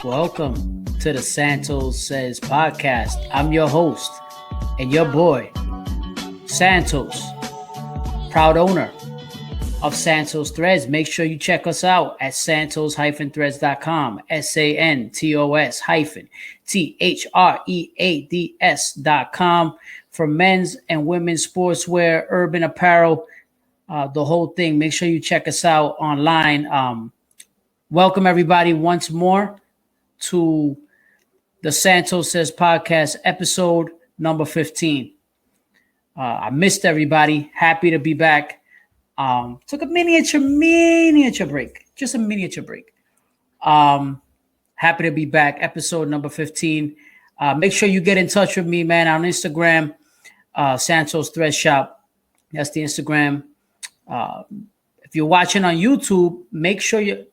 Welcome to the Santos Says podcast. I'm your host and your boy, Santos, proud owner of Santos Threads. Make sure you check us out at santos-threads.com, santos-threads.com for men's and women's sportswear, urban apparel, the whole thing. Make sure you check us out online. Welcome everybody once more to the Santos Says podcast, episode number 15. I missed everybody. Happy to be back. Took a miniature break. Just a miniature break. Happy to be back. Episode number 15. Make sure you get in touch with me, man, on Instagram. Santos Thread Shop. That's the Instagram. If you're watching on YouTube, make sure you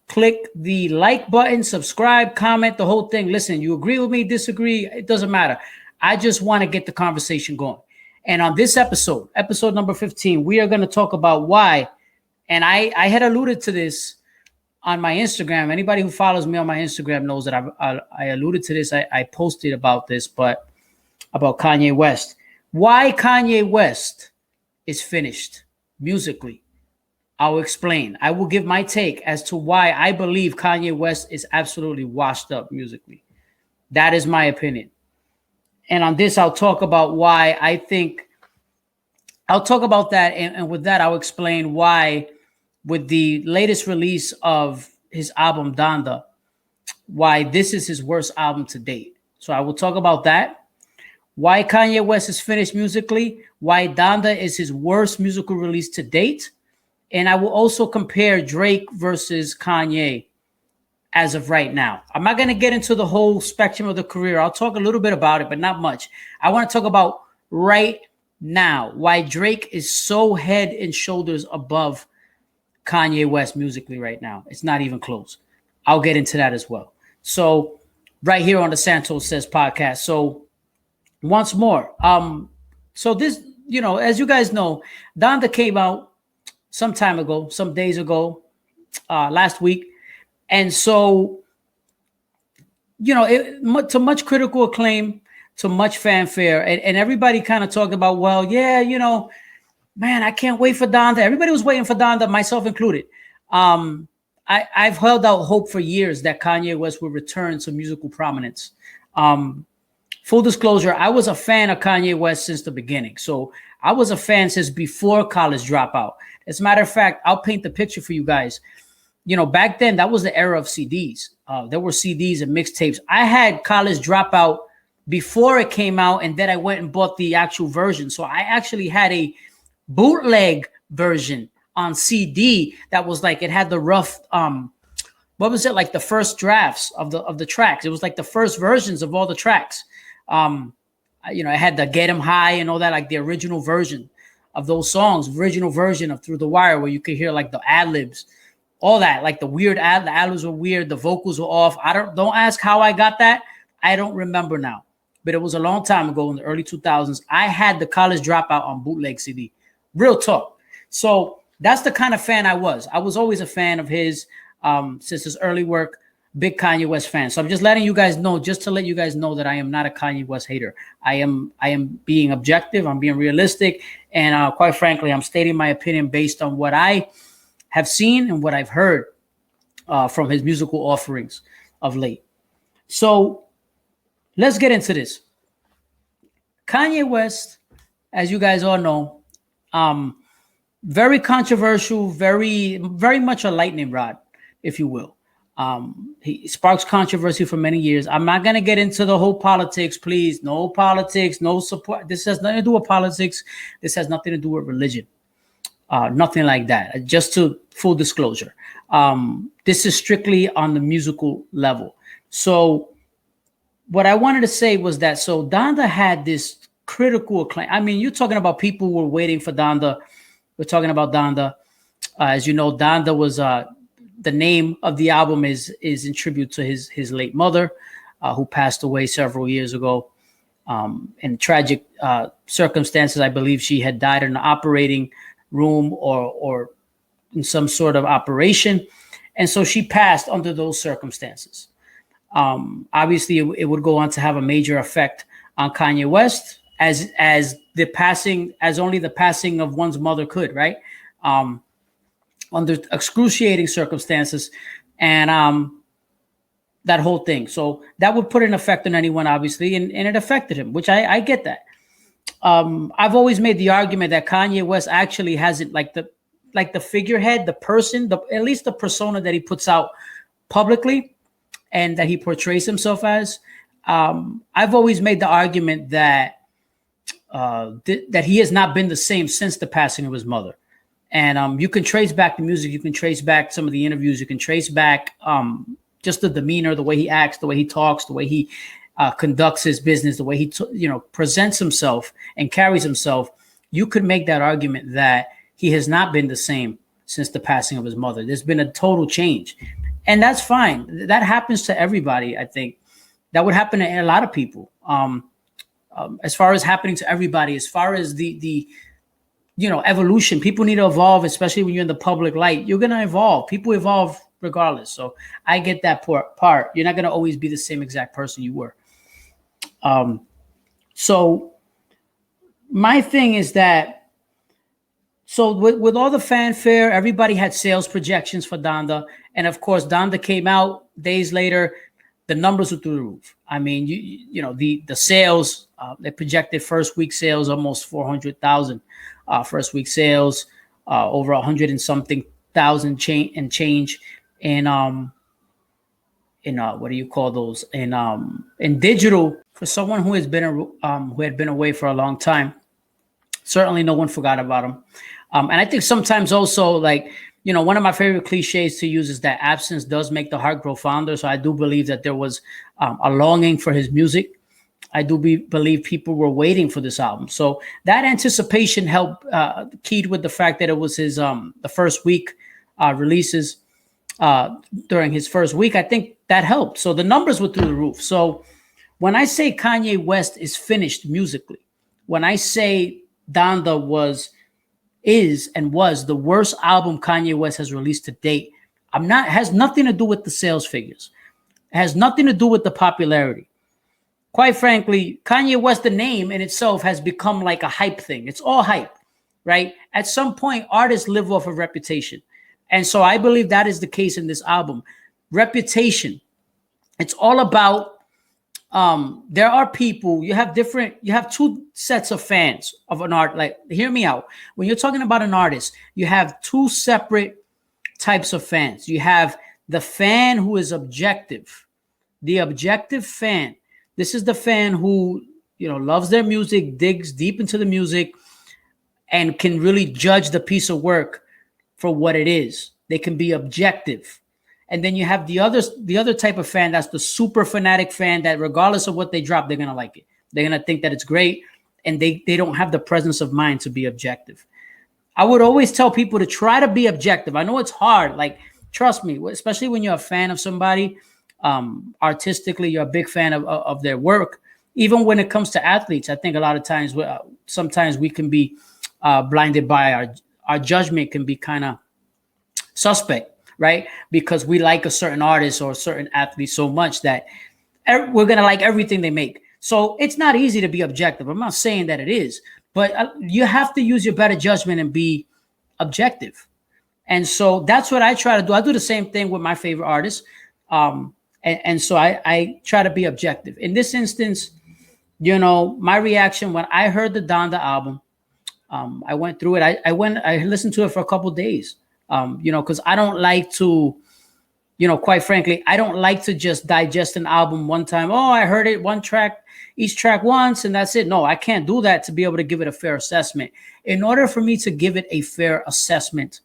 click the like button, subscribe, comment, the whole thing. Listen, you agree with me, disagree, it doesn't matter. I just want to get the conversation going. And on this episode number 15, we are going to talk about why, and I had alluded to this on my Instagram. Anybody who follows me on my Instagram knows that I alluded to this. I posted about this, but about Kanye West. Why Kanye West is finished musically. I'll explain. I will give my take as to why I believe Kanye West is absolutely washed up musically. That is my opinion. And on this, I'll talk about why I think I'll talk about that. And with that, I'll explain why, with the latest release of his album, Donda, why this is his worst album to date. So I will talk about that. Why Kanye West is finished musically, why Donda is his worst musical release to date. And I will also compare Drake versus Kanye as of right now. I'm not going to get into the whole spectrum of the career. I'll talk a little bit about it, but not much. I want to talk about right now, why Drake is so head and shoulders above Kanye West musically right now. It's not even close. I'll get into that as well. So right here on the Santos Says podcast. So once more, so this, as you guys know, Donda came out some time ago, some days ago, last week. And so, to much critical acclaim, to much fanfare, and everybody kind of talked about, well, yeah, man, I can't wait for Donda. Everybody was waiting for Donda, myself included. I've held out hope for years that Kanye West will return to musical prominence. Full disclosure, I was a fan of Kanye West since the beginning. So I was a fan since before College Dropout. As a matter of fact, I'll paint the picture for you guys. Back then, that was the era of CDs. There were CDs and mixtapes. I had College Dropout before it came out, and then I went and bought the actual version. So I actually had a bootleg version on CD that was like, it had the rough, what was it, like the first drafts of the tracks. It was like the first versions of all the tracks. I had the Get 'Em High and all that, like the original version of those songs, original version of Through the Wire, where you could hear like the ad-libs, all that, like the ad-libs were weird, the vocals were off. Don't ask how I got that. I don't remember now, but it was a long time ago in the early 2000s. I had the College Dropout on bootleg CD. Real talk. So that's the kind of fan I was. I was always a fan of his since his early work. Big Kanye West fan. So I'm just letting you guys know, just to let you guys know that I am not a Kanye West hater. I am being objective. I'm being realistic. And quite frankly, I'm stating my opinion based on what I have seen and what I've heard from his musical offerings of late. So let's get into this. Kanye West, as you guys all know, very controversial, very, very much a lightning rod, if you will. He sparks controversy for many years. I'm not going to get into the whole politics, please. No politics, no support. This has nothing to do with politics. This has nothing to do with religion. Nothing like that. Just to full disclosure. This is strictly on the musical level. So what I wanted to say was that, so Donda had this critical acclaim. I mean, you're talking about people who were waiting for Donda. We're talking about Donda. As you know, Donda was the name of the album is in tribute to his late mother, who passed away several years ago in tragic circumstances. I believe she had died in an operating room or in some sort of operation. And so she passed under those circumstances. Obviously, it would go on to have a major effect on Kanye West, as only the passing of one's mother could, right? Under excruciating circumstances, and that whole thing. So that would put an effect on anyone, obviously, and it affected him, which I get that. I've always made the argument that Kanye West actually hasn't, like the figurehead, the person, at least the persona that he puts out publicly and that he portrays himself as. I've always made the argument that that he has not been the same since the passing of his mother. And you can trace back the music, you can trace back some of the interviews, you can trace back just the demeanor, the way he acts, the way he talks, the way he conducts his business, the way he presents himself and carries himself. You could make that argument that he has not been the same since the passing of his mother. There's been a total change, and that's fine. That happens to everybody. I think that would happen to a lot of people. As far as happening to everybody, as far as the evolution, people need to evolve, especially when you're in the public light. You're going to evolve. People evolve regardless. So I get that part. You're not going to always be the same exact person you were. So my thing is that, so with all the fanfare, everybody had sales projections for Donda. And of course, Donda came out days later. The numbers were through the roof. I mean, the sales, they projected first week sales almost 400,000. First week sales, over 100 and something thousand change in what do you call those? In digital, for someone who had been away for a long time. Certainly no one forgot about him. And I think sometimes also, like, one of my favorite cliches to use is that absence does make the heart grow fonder. So I do believe that there was a longing for his music. I do believe people were waiting for this album. So that anticipation helped, keyed with the fact that it was his the first week releases during his first week. I think that helped. So the numbers were through the roof. So when I say Kanye West is finished musically, when I say Donda was the worst album Kanye West has released to date, has nothing to do with the sales figures. It has nothing to do with the popularity. Quite frankly, Kanye West, the name in itself, has become like a hype thing. It's all hype, right? At some point, artists live off of reputation. And so I believe that is the case in this album. Reputation. It's all about, there are people, you have two sets of fans of an art. Like, hear me out. When you're talking about an artist, you have two separate types of fans. You have the fan who is objective, the objective fan. This is the fan who, loves their music, digs deep into the music, and can really judge the piece of work for what it is. They can be objective. And then you have the other type of fan, that's the super fanatic fan that regardless of what they drop, they're going to like it. They're going to think that it's great, and they don't have the presence of mind to be objective. I would always tell people to try to be objective. I know it's hard. Like, trust me, especially when you're a fan of somebody, artistically, you're a big fan of their work. Even when it comes to athletes, I think a lot of times, sometimes we can be blinded by our judgment can be kind of suspect, right? Because we like a certain artist or a certain athlete so much that we're going to like everything they make. So it's not easy to be objective. I'm not saying that it is, but you have to use your better judgment and be objective. And so that's what I try to do. I do the same thing with my favorite artists. And so I try to be objective. In this instance, my reaction when I heard the Donda album, I went through it. I listened to it for a couple of days, because I don't like to, quite frankly, I don't like to just digest an album one time. Oh, I heard it each track once, and that's it. No, I can't do that to be able to give it a fair assessment. In order for me to give it a fair assessment,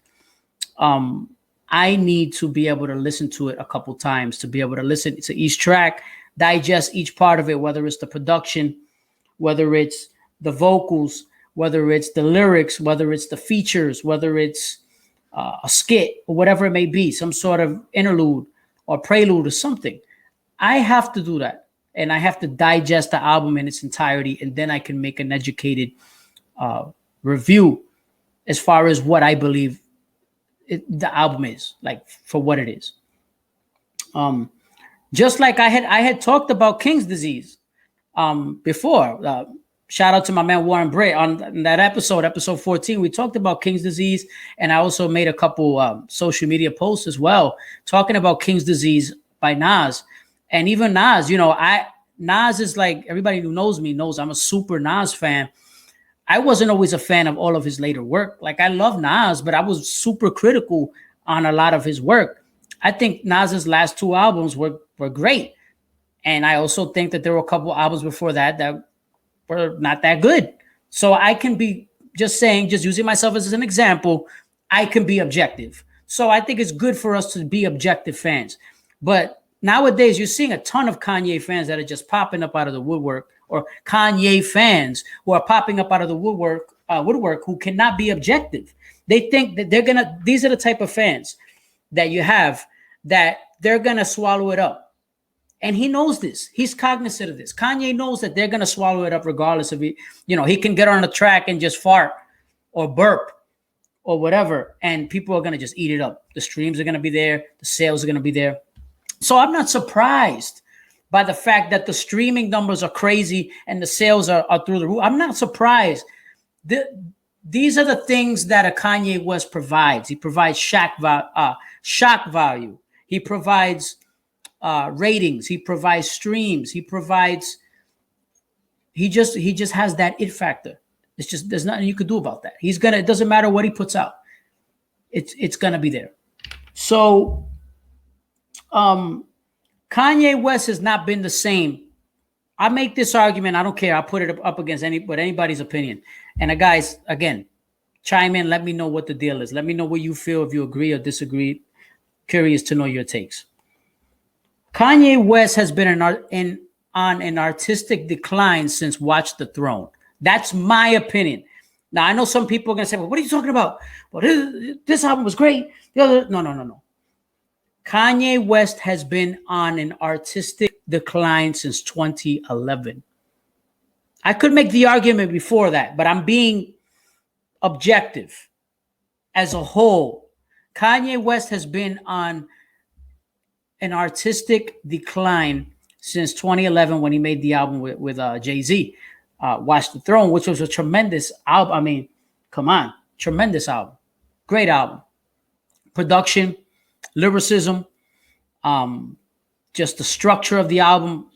I need to be able to listen to it a couple times, to be able to listen to each track, digest each part of it, whether it's the production, whether it's the vocals, whether it's the lyrics, whether it's the features, whether it's a skit or whatever it may be, some sort of interlude or prelude or something. I have to do that. And I have to digest the album in its entirety, and then I can make an educated review as far as what I believe the album is, like, for what it is. Just like I had talked about King's Disease before. Shout out to my man Warren Bray on that episode 14. We talked about King's Disease, and I also made a couple social media posts as well talking about King's Disease by Nas. And even Nas, Nas is like, everybody who knows me knows I'm a super Nas fan. I wasn't always a fan of all of his later work. Like, I love Nas, but I was super critical on a lot of his work. I think Nas's last 2 albums were great. And I also think that there were a couple albums before that were not that good. So I can be just using myself as an example, I can be objective. So I think it's good for us to be objective fans. But nowadays, you're seeing a ton of Kanye fans that are just popping up out of the woodwork, or Kanye fans who are popping up out of the woodwork who cannot be objective. They think that these are the type of fans that you have that they're going to swallow it up. And he knows this. He's cognizant of this. Kanye knows that they're going to swallow it up regardless of it. He can get on a track and just fart or burp or whatever, and people are going to just eat it up. The streams are going to be there. The sales are going to be there. So I'm not surprised by the fact that the streaming numbers are crazy and the sales are through the roof. I'm not surprised. These are the things that a Kanye West provides. He provides shock value. He provides ratings. He provides streams. He just has that it factor. It's just, there's nothing you could do about that. It doesn't matter what he puts out. It's gonna be there. So Kanye West has not been the same. I make this argument. I don't care. I'll put it up against anybody's opinion. And guys, again, chime in. Let me know what the deal is. Let me know what you feel, if you agree or disagree. Curious to know your takes. Kanye West has been on an artistic decline since Watch the Throne. That's my opinion. Now, I know some people are going to say, well, what are you talking about? Well, this album was great. No. Kanye West has been on an artistic decline since 2011. I could make the argument before that, but I'm being objective. As a whole, Kanye West has been on an artistic decline since 2011 when he made the album with Jay-Z, Watch the Throne, which was a tremendous album. I mean, come on, tremendous album. Great album. Production, lyricism, just the structure of the album.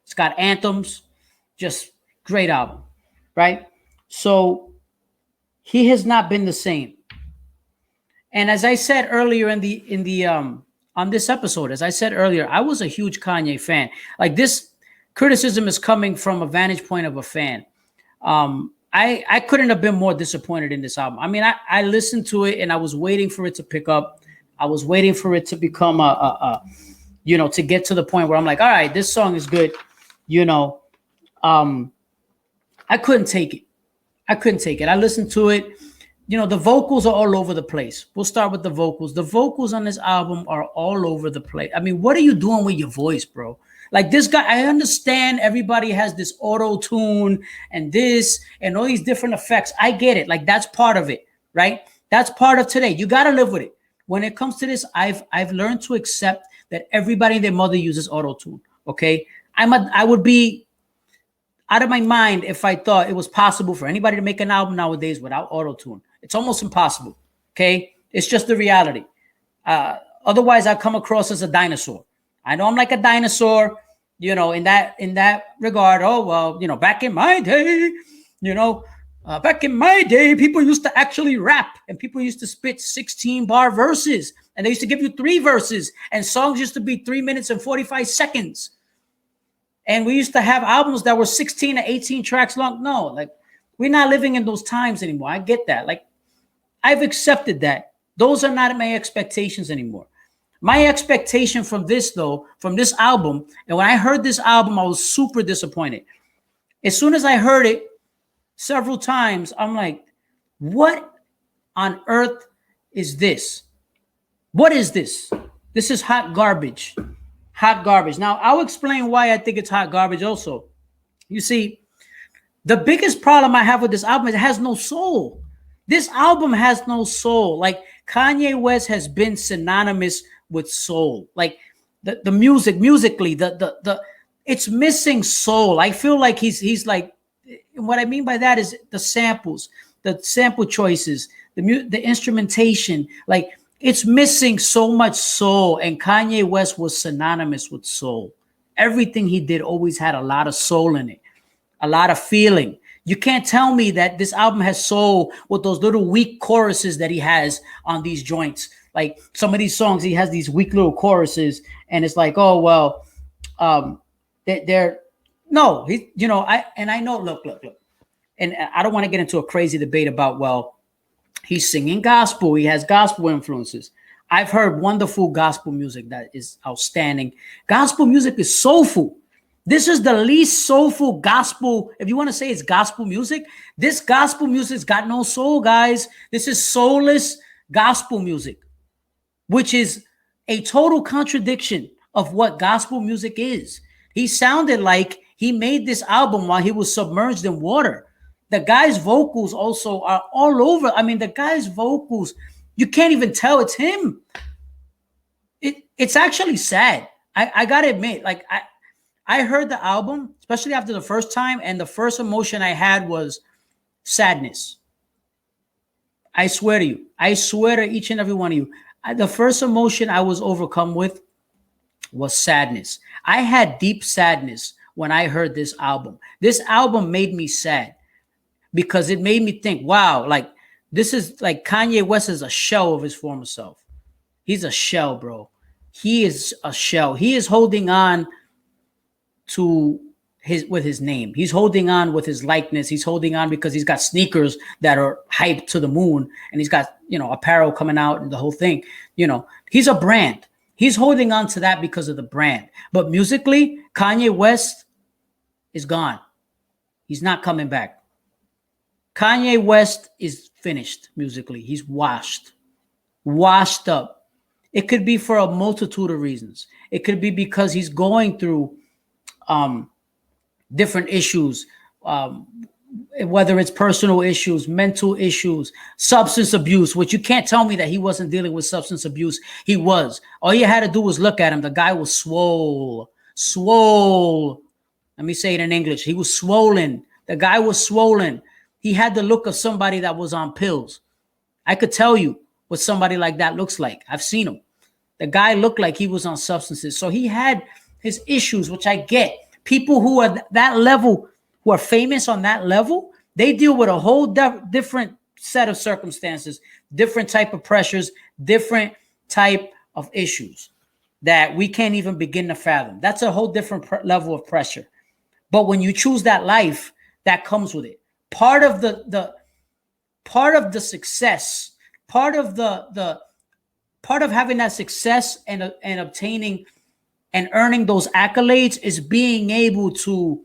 It's got anthems, just great album, right? So he has not been the same. And as I said earlier on this episode, as I said earlier, I was a huge Kanye fan. Like, this criticism is coming from a vantage point of a fan. I couldn't have been more disappointed in this album. I mean, I listened to it and I was waiting for it to pick up. I was waiting for it to become to get to the point where I'm like, all right, this song is good. I couldn't take it. I listened to it. The vocals are all over the place. We'll start with the vocals. The vocals on this album are all over the place. I mean, what are you doing with your voice, bro? Like, this guy, I understand everybody has this auto-tune and this and all these different effects. I get it. Like, that's part of it, right? That's part of today. You got to live with it. When it comes to this, I've learned to accept that everybody and their mother uses auto-tune, okay? I would be out of my mind if I thought it was possible for anybody to make an album nowadays without auto-tune. It's almost impossible, okay? It's just the reality. Otherwise, I come across as a dinosaur. I know I'm like a dinosaur, in that regard. Oh, well, back in my day, people used to actually rap, and people used to spit 16-bar verses, and they used to give you 3 verses, and songs used to be 3 minutes and 45 seconds. And we used to have albums that were 16 to 18 tracks long. No, like, we're not living in those times anymore. I get that. Like, I've accepted that. Those are not my expectations anymore. My expectation from this album, and when I heard this album, I was super disappointed. As soon as I heard it several times, I'm like, what on earth is this? What is this? This is hot garbage. Hot garbage. Now, I'll explain why I think it's hot garbage also. You see, the biggest problem I have with this album is it has no soul. This album has no soul. Like, Kanye West has been synonymous with soul. Like the music, musically, the it's missing soul. I feel like he's like, what I mean by that is the samples, the sample choices, the instrumentation, like it's missing so much soul. And Kanye West was synonymous with soul. Everything he did always had a lot of soul in it, a lot of feeling. You can't tell me that this album has soul with those little weak choruses that he has on these joints. Like some of these songs, he has these weak little choruses, and it's like, oh well, they're no, he, you know, I know, look, and I don't want to get into a crazy debate about, well, he's singing gospel, he has gospel influences. I've heard wonderful gospel music that is outstanding. Gospel music is soulful. This is the least soulful gospel. If you want to say it's gospel music, this gospel music's got no soul, guys. This is soulless gospel music, which is a total contradiction of what gospel music is. He sounded like he made this album while he was submerged in water. The guy's vocals also are all over. I mean, the guy's vocals, you can't even tell it's him. It's actually sad. I gotta admit, like I heard the album, especially after the first time, and the first emotion I had was sadness. I swear to you. I swear to each and every one of you. The first emotion I was overcome with was sadness. I had deep sadness when I heard this album. This album made me sad because it made me think, wow, like this is like Kanye West is a shell of his former self. He's a shell, bro. He is a shell. He is holding on to his name. He's holding on with his likeness. He's holding on because he's got sneakers that are hyped to the moon, and he's got, you know, apparel coming out and the whole thing. You know, he's a brand. He's holding on to that because of the brand. But musically, Kanye West is gone. He's not coming back. Kanye West is finished musically. He's washed up. It could be for a multitude of reasons. It could be because he's going through different issues, whether it's personal issues, mental issues, substance abuse, which you can't tell me that he wasn't dealing with substance abuse. He was. All you had to do was look at him. The guy was swole. Let me say it in English. He was swollen. The guy was swollen. He had the look of somebody that was on pills. I could tell you what somebody like that looks like. I've seen him. The guy looked like he was on substances. So he had his issues, which I get. People who are that level, who are famous on that level, they deal with a whole different set of circumstances, different type of pressures, different type of issues that we can't even begin to fathom. That's a whole different level of pressure. But when you choose that life, that comes with it. Part of the success, part of having that success and obtaining and earning those accolades is being able to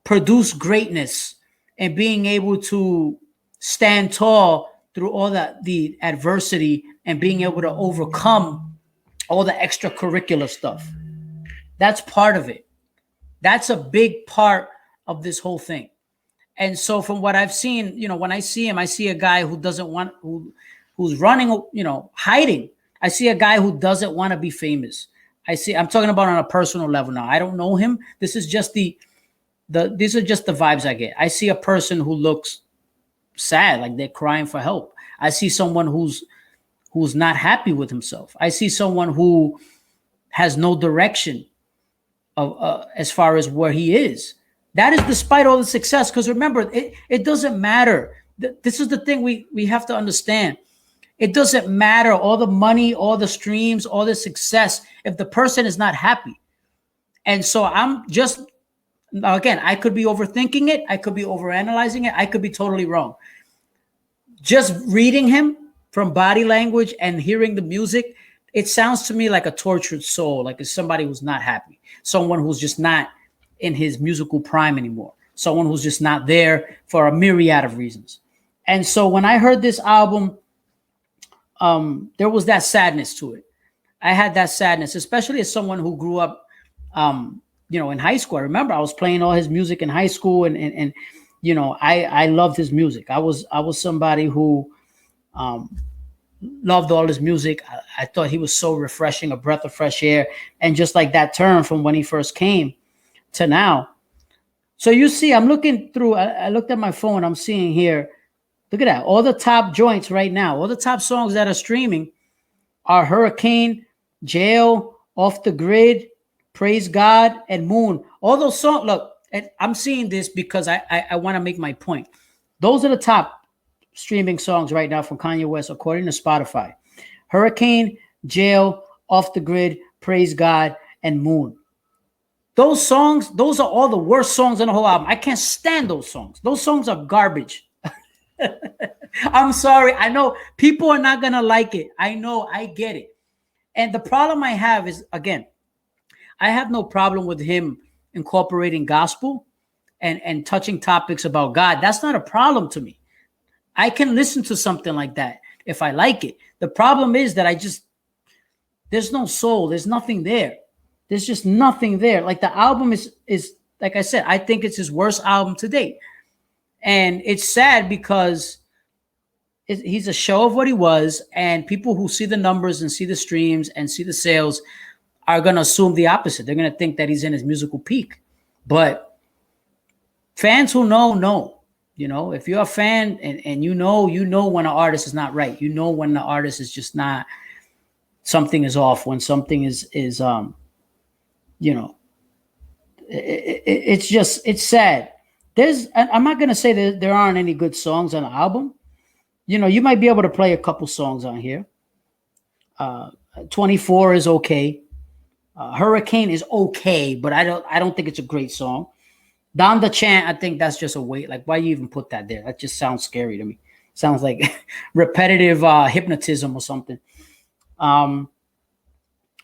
produce greatness and being able to stand tall through all the adversity and being able to overcome all the extracurricular stuff. That's part of it. That's a big part of this whole thing. And so from what I've seen, you know, when I see him, I see a guy who doesn't want, who's running, you know, hiding. I see a guy who doesn't want to be famous. I'm talking about on a personal level now. I don't know him. This is just these are just the vibes I get. I see a person who looks sad, like they're crying for help. I see someone who's not happy with himself. I see someone who has no direction of as far as where he is. That is despite all the success. Because remember, it doesn't matter. This is the thing we have to understand. It doesn't matter all the money, all the streams, all the success if the person is not happy. And so I'm just, again, I could be overthinking it. I could be overanalyzing it. I could be totally wrong. Just reading him from body language and hearing the music, it sounds to me like a tortured soul, like it's somebody who's not happy, someone who's just not in his musical prime anymore, someone who's just not there for a myriad of reasons. And so when I heard this album, there was that sadness to it. I had that sadness, especially as someone who grew up, in high school. I remember I was playing all his music in high school, and I loved his music. I was somebody who loved all his music. I thought he was so refreshing, a breath of fresh air. And just like that turn from when he first came to now. So you see, I'm looking through, I looked at my phone, I'm seeing here, look at that. All the top joints right now, all the top songs that are streaming are Hurricane, Jail, Off the Grid, Praise God, and Moon. All those songs, look, and I'm seeing this because I want to make my point. Those are the top streaming songs right now from Kanye West, according to Spotify. Hurricane, Jail, Off the Grid, Praise God, and Moon. Those songs, those are all the worst songs in the whole album. I can't stand those songs. Those songs are garbage. I'm sorry. I know people are not going to like it. I know. I get it. And the problem I have is, again, I have no problem with him incorporating gospel and touching topics about God. That's not a problem to me. I can listen to something like that if I like it. The problem is that there's no soul. There's nothing there. There's just nothing there. Like the album is like I said, I think it's his worst album to date. And it's sad because he's a show of what he was, and people who see the numbers and see the streams and see the sales are going to assume the opposite. They're going to think that he's in his musical peak. But fans who know. You know, if you're a fan and you know when an artist is not right. You know when the artist is just not, something is off, when something is you know, it's sad. I'm not going to say that there aren't any good songs on the album. You know, you might be able to play a couple songs on here. 24 is okay. Hurricane is okay, but I don't think it's a great song. Donda Chant, I think that's just a weight. Like, why you even put that there? That just sounds scary to me. Sounds like repetitive hypnotism or something.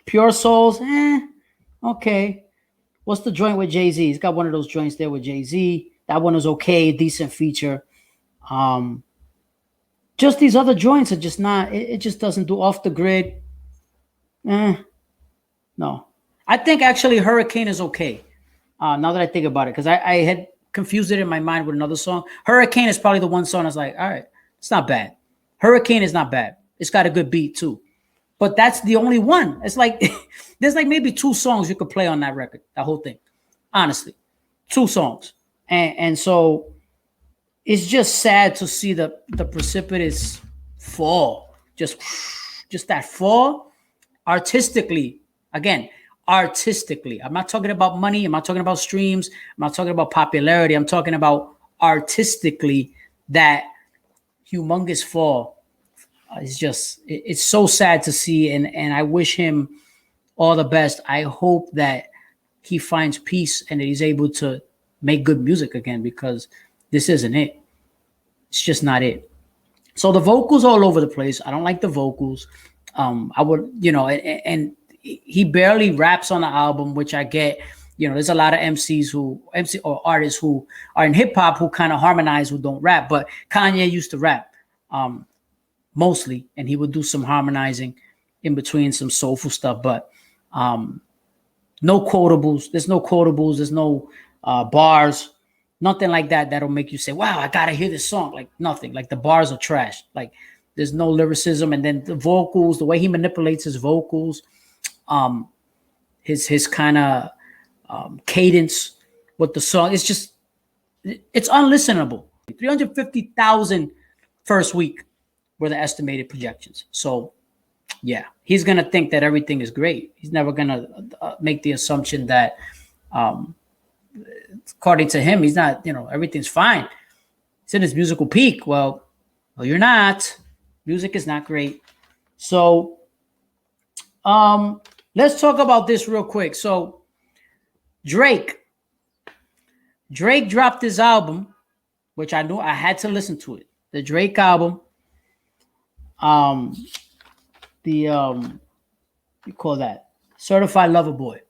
Pure Souls, okay. What's the joint with Jay-Z? He's got one of those joints there with Jay-Z. That one is okay, decent feature. Just these other joints are just not, it just doesn't do. Off the Grid. No. I think actually Hurricane is okay. Now that I think about it, because I had confused it in my mind with another song. Hurricane is probably the one song I was like, all right, it's not bad. Hurricane is not bad. It's got a good beat too. But that's the only one. It's like, there's like maybe 2 songs you could play on that record, that whole thing. Honestly, 2 songs. And so it's just sad to see the precipitous fall. Just that fall artistically. Again, artistically. I'm not talking about money. I'm not talking about streams. I'm not talking about popularity. I'm talking about artistically, that humongous fall. It's so sad to see. And I wish him all the best. I hope that he finds peace and that he's able to make good music again, because this isn't it. It's just not it. So the vocals all over the place. I don't like the vocals. I would, and he barely raps on the album, which I get. There's a lot of MC or artists who are in hip hop who kind of harmonize, who don't rap. But Kanye used to rap mostly, and he would do some harmonizing in between, some soulful stuff. But no quotables. There's no quotables. There's no bars. Nothing like that that'll make you say, wow, I gotta hear this song. Like nothing. Like the bars are trash. Like there's no lyricism. And then the vocals, the way he manipulates his vocals, his kind of cadence with the song, it's unlistenable. 350,000 first week were the estimated projections. So yeah, he's gonna think that everything is great. He's never gonna make the assumption that according to him, he's not, everything's fine. He's in his musical peak. Well, you're not. Music is not great. So let's talk about this real quick. So Drake dropped his album, which I knew I had to listen to it. The Drake album. You call that Certified Lover Boy.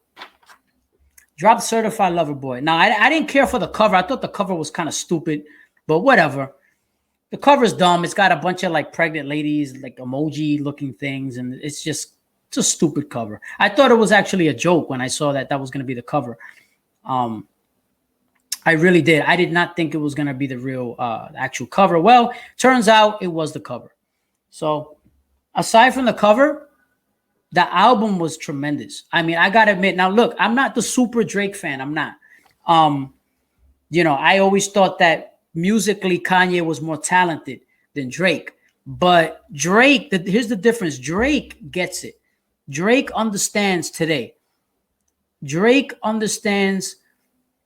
Dropped Certified Lover Boy. Now, I didn't care for the cover. I thought the cover was kind of stupid, but whatever. The cover is dumb. It's got a bunch of like pregnant ladies, like emoji looking things, and it's a stupid cover. I thought it was actually a joke when I saw that was going to be the cover. I really did. I did not think it was going to be the real actual cover. Well, turns out it was the cover. So aside from the cover, the album was tremendous. I mean, I gotta admit, now look, I'm not the super Drake fan. I'm not. I always thought that musically Kanye was more talented than Drake. But Drake, here's the difference. Drake gets it. Drake understands today. Drake understands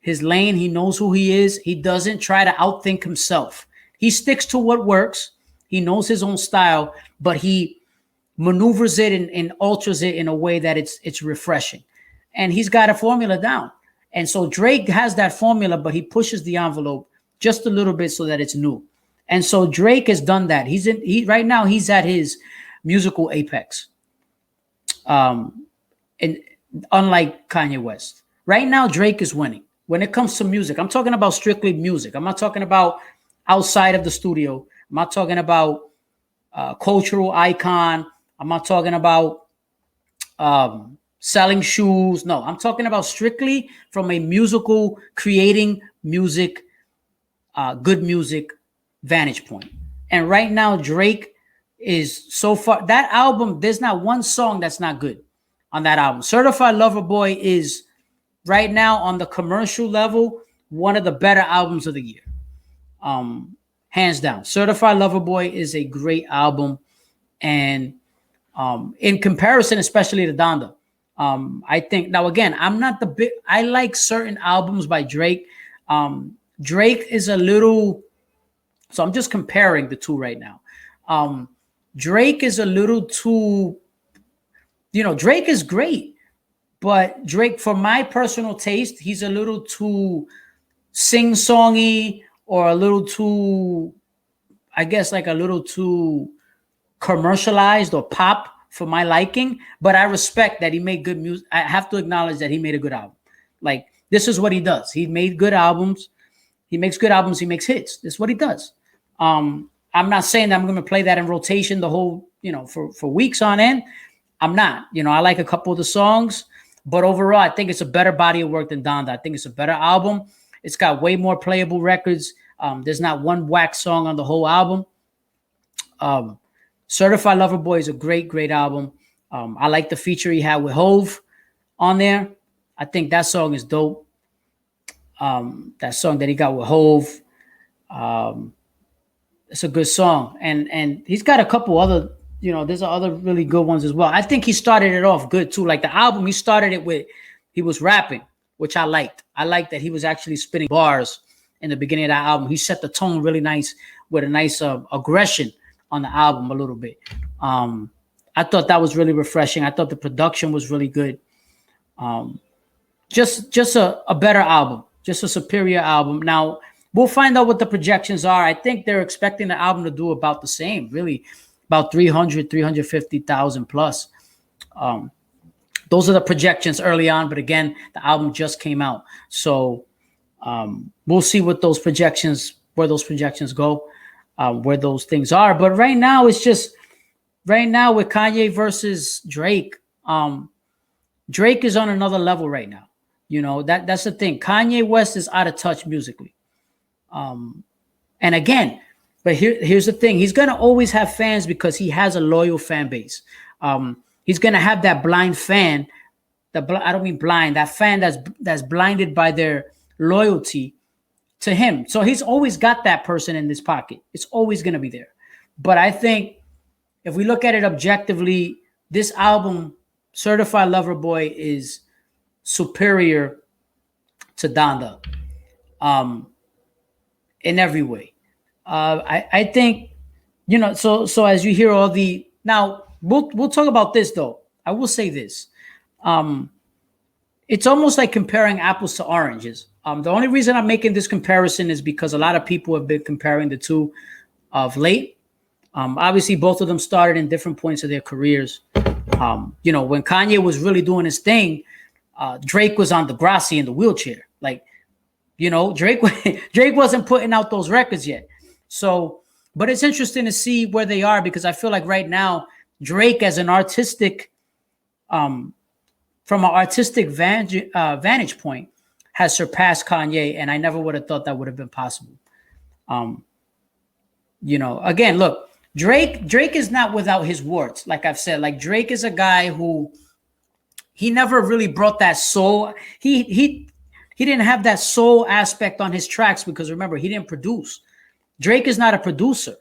his lane. He knows who he is. He doesn't try to outthink himself. He sticks to what works. He knows his own style, but he maneuvers it and alters it in a way that it's refreshing. And he's got a formula down. And so Drake has that formula, but he pushes the envelope just a little bit so that it's new. And so Drake has done that. Right now he's at his musical apex. And unlike Kanye West, right now Drake is winning when it comes to music. I'm talking about strictly music. I'm not talking about outside of the studio. I'm not talking about cultural icon. I'm not talking about selling shoes. No, I'm talking about strictly from a musical, creating music, good music vantage point. And right now, Drake is so far, that album, there's not one song that's not good on that album. Certified Lover Boy is right now on the commercial level, one of the better albums of the year. Hands down. Certified Lover Boy is a great album. And in comparison, especially to Donda, I think now again, I like certain albums by Drake. Drake is a little, so I'm just comparing the two right now. Drake is a little too, Drake is great, but Drake, for my personal taste, he's a little too sing-songy or a little too, I guess, like a little too commercialized or pop for my liking. But I respect that he made good music. I have to acknowledge that he made a good album. Like, this is what he does. He made good albums. He makes good albums. He makes hits. This is what he does. I'm not saying that I'm going to play that in rotation the whole, for weeks on end. I'm not. I like a couple of the songs, but overall, I think it's a better body of work than Donda. I think it's a better album. It's got way more playable records. There's not one whack song on the whole album. Certified Lover Boy is a great, great album. I like the feature he had with Hove on there. I think that song is dope. That song that he got with Hove. It's a good song. And he's got a couple other, there's other really good ones as well. I think he started it off good too. Like the album, he started it with, he was rapping, which I liked. I liked that he was actually spitting bars in the beginning of that album. He set the tone really nice with a nice aggression on the album a little bit. I thought that was really refreshing. I thought the production was really good. Just a better album, just a superior album. Now, we'll find out what the projections are. I think they're expecting the album to do about the same, really, about 350,000 plus. Those are the projections early on, but again, the album just came out. So we'll see what where those projections go, where those things are. But right now, it's just, right now with Kanye versus Drake, Drake is on another level right now. That's the thing. Kanye West is out of touch musically. And again, but here's the thing. He's going to always have fans because he has a loyal fan base. He's going to have that blind fan. I don't mean blind, that fan that's blinded by their loyalty to him. So he's always got that person in his pocket. It's always going to be there. But I think if we look at it objectively, this album, Certified Lover Boy, is superior to Donda in every way. I think, so as you hear all the, now we'll talk about this though. I will say this. It's almost like comparing apples to oranges. The only reason I'm making this comparison is because a lot of people have been comparing the two of late. Obviously, both of them started in different points of their careers. When Kanye was really doing his thing, Drake was on Degrassi in the wheelchair. Like, Drake wasn't putting out those records yet. So, but it's interesting to see where they are, because I feel like right now, Drake as an artistic, from an artistic vantage point, has surpassed Kanye, and I never would have thought that would have been possible. Again, look, Drake is not without his warts. Like I've said, like Drake is a guy who he never really brought that soul. He didn't have that soul aspect on his tracks because remember, he didn't produce. Drake is not a producer.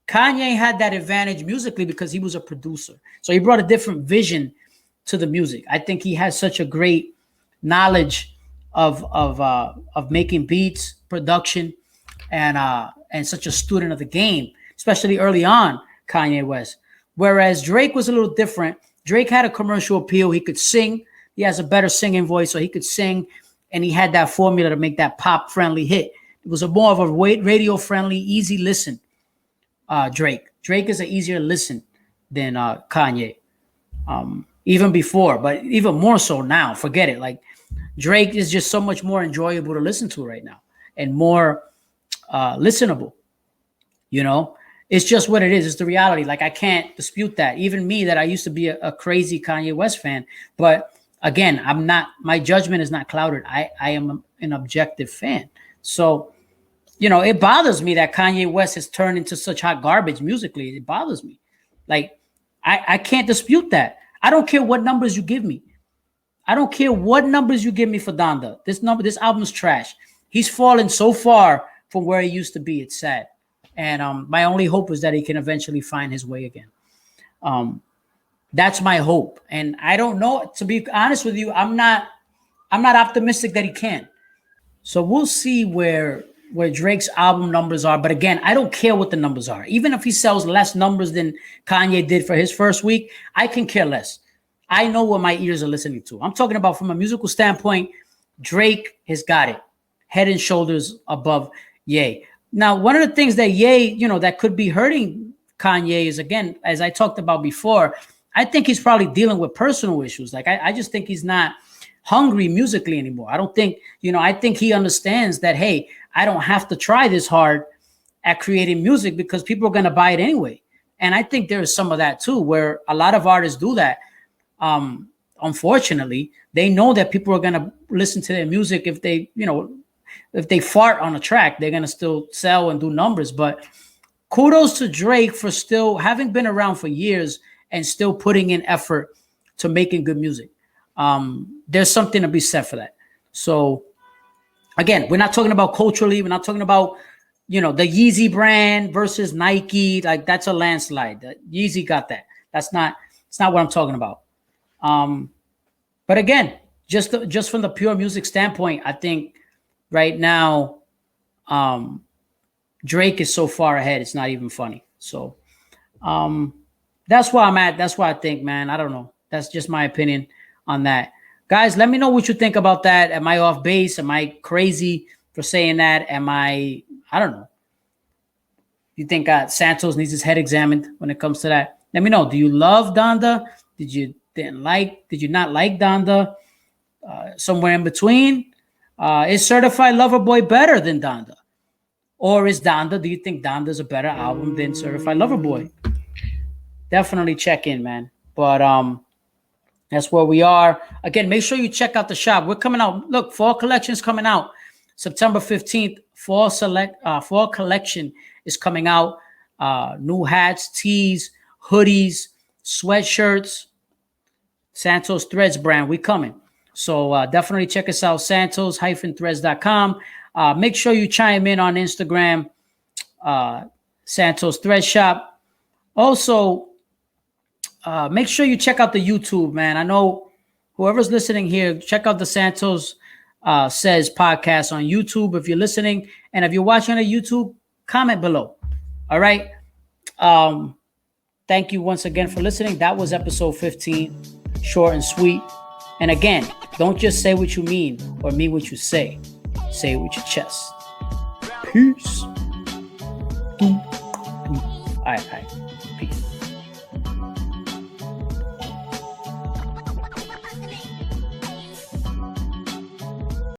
Kanye had that advantage musically because he was a producer. So he brought a different vision to the music. I think he has such a great knowledge of making beats, production, and such a student of the game, especially early on, Kanye West. Whereas Drake was a little different. Drake had a commercial appeal. He could sing. He has a better singing voice, so he could sing, and he had that formula to make that pop-friendly hit. It was a more of a radio-friendly, easy listen. Drake is an easier listen than Kanye. Even before, but even more so now. Forget it. Like Drake is just so much more enjoyable to listen to right now and more listenable. You know, it's just what it is. It's the reality. Like I can't dispute that. Even me, that I used to be a crazy Kanye West fan, but again, I'm not. My judgment is not clouded. I am an objective fan. So, you know, it bothers me that Kanye West has turned into such hot garbage musically. It bothers me. Like I can't dispute that. I don't care what numbers you give me. I don't care what numbers you give me for Donda. This album's trash. He's fallen so far from where he used to be. It's sad. And my only hope is that he can eventually find his way again. That's my hope. And I don't know, to be honest with you, I'm not optimistic that he can. So we'll see where Drake's album numbers are. But again, I don't care what the numbers are. Even if he sells less numbers than Kanye did for his first week, I can care less. I know what my ears are listening to. I'm talking about from a musical standpoint, Drake has got it. Head and shoulders above Ye. Now, one of the things that Ye, you know, that could be hurting Kanye is, again, as I talked about before, I think he's probably dealing with personal issues. Like, I just think he's not hungry musically anymore. I don't think, you know, I think he understands that, hey, I don't have to try this hard at creating music because people are going to buy it anyway. And I think there is some of that too, where a lot of artists do that. Unfortunately, they know that people are going to listen to their music. If they, you know, if they fart on a track, they're going to still sell and do numbers. But kudos to Drake for still having been around for years and still putting in effort to making good music. There's something to be said for that. So again, we're not talking about culturally. We're not talking about, you know, the Yeezy brand versus Nike. Like that's a landslide. Yeezy got that. It's not what I'm talking about. But again, just from the pure music standpoint, I think right now, Drake is so far ahead. It's not even funny. So, that's where I'm at. That's why I think, man, I don't know. That's just my opinion on that. Guys, let me know what you think about that. Am I off base? Am I crazy for saying that? I don't know. You think Santos needs his head examined when it comes to that? Let me know. Do you love Donda? Did you not like Donda? Somewhere in between? Is Certified Lover Boy better than Donda? Or is Donda, do you think Donda's a better album than Certified Lover Boy? Definitely check in, man. But that's where we are. Again, make sure you check out the shop. We're coming out. Look, fall collection's coming out September 15th. Fall collection is coming out. New hats, tees, hoodies, sweatshirts. Santos Threads brand. We coming. So definitely check us out. Santos-threads.com. Make sure you chime in on Instagram. Santos Thread Shop. Also, make sure you check out the YouTube, man. I know whoever's listening here, check out the Santos Says podcast on YouTube if you're listening. And if you're watching on YouTube, comment below. All right. Thank you once again for listening. That was episode 15. Short and sweet. And again, don't just say what you mean or mean what you say. Say it with your chest. Peace. All right.